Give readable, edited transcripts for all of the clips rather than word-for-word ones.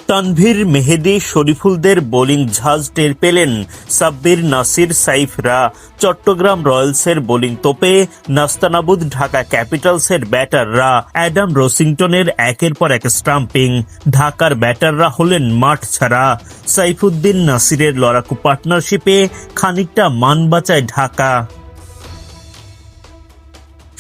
তানভীর, মেহেদী, শরীফুলদের bowling ঝাঁজ টের পেলেন Sabbir, Nasir, সাইফরা। Chittagong রয়্যালসের bowling তোপে নাস্তানাবুদ Dhaka ক্যাপিটালসের ব্যাটাররা। Adam রসিংটনের একের পর এক স্টাম্পিং। ঢাকার ব্যাটাররা হলেন মাঠ ছাড়া। সাইফুদ্দিন, নাসিরের লড়াকু পার্টনারশিপে খানিকটা মান বাঁচায় ঢাকা।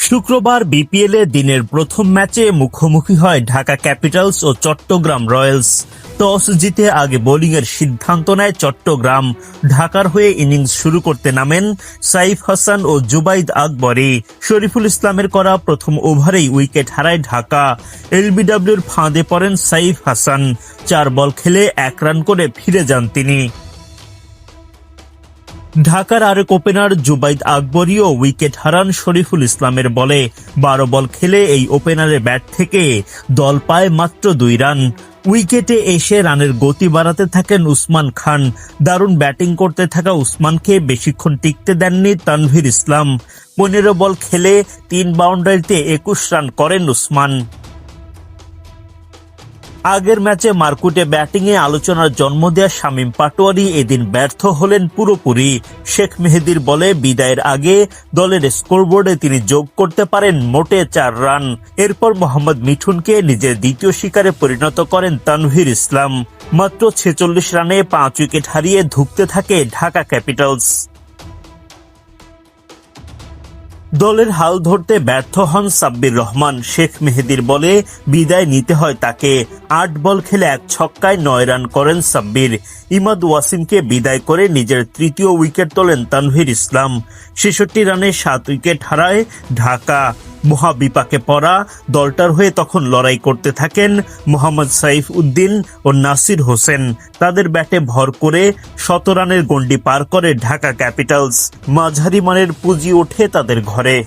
শুক্রবার বিপিএলে দিনের প্রথম ম্যাচে মুখোমুখি হয় ঢাকা ক্যাপিটালস ও চট্টগ্রাম রয়্যালস। টস জিতে আগে বোলিংয়ের সিদ্ধান্ত নেয় চট্টগ্রাম। ঢাকার হয়ে ইনিংস শুরু করতে নামেন সাইফ হাসান ও জুবাইদ আকবরী। শরীফুল ইসলামের করা প্রথম ওভারেই উইকেট হারায় ঢাকা। এলবিডব্লিউর ফাঁদে পড়েন সাইফ হাসান। 4 বল খেলে 1 রান করে ফিরে যান তিনি। ঢাকার আরেক ওপেনার জুবাইদ আকবরীও উইকেট হারান শরীফুল ইসলামের বলে। 12 বল খেলে এই ওপেনারের ব্যাট থেকে দল পায় মাত্র 2 রান। উইকেটে এসে রানের গতি বাড়াতে থাকেন উসমান খান। দারুণ ব্যাটিং করতে থাকা উসমানকে বেশিক্ষণ টিকতে দেননি তানভীর ইসলাম। 15 বল খেলে 3 বাউন্ডারিতে 21 রান করেন উসমান। আগের ম্যাচে মারকুটে ব্যাটিংয়ে আলোচনার জন্ম দেয়া শামীম পাটোয়ারি এদিন ব্যর্থ হলেন পুরোপুরি। শেখ মেহেদীর বলে বিদায়ের আগে দলের স্কোরবোর্ডে তিনি যোগ করতে পারেন মোটে 4 রান। এরপর মোহাম্মদ মিঠুনকে নিজের দ্বিতীয় শিকারে পরিণত করেন তানভীর ইসলাম। মাত্র 46 রানে 5 উইকেট হারিয়ে ধুঁকতে থাকে ঢাকা ক্যাপিটালস। দলের হাল ধরতে ব্যর্থ হন সাব্বির রহমান। শেখ মেহেদীর বলে বিদায় নিতে হয় তাকে। 8 বল খেলে 1 ছক্কায় 9 রান করেন সাব্বির। ইমাদ ওয়াসিমকে বিদায় করে নিজের তৃতীয় উইকেট তোলেন তানভীর ইসলাম। 66 রানে 7 উইকেট হারায় ঢাকা। মহাবিপাকে পড়া দলটার হয়ে তখন লড়াই করতে থাকেন মোহাম্মদ সাইফ উদ্দিন ও নাসির হোসেন। তাদের ব্যাটে ভর করে 100 রানের গন্ডি পার করে ঢাকা ক্যাপিটালস। মাঝারি মানের পুঁজি ওঠে তাদের ঘরে।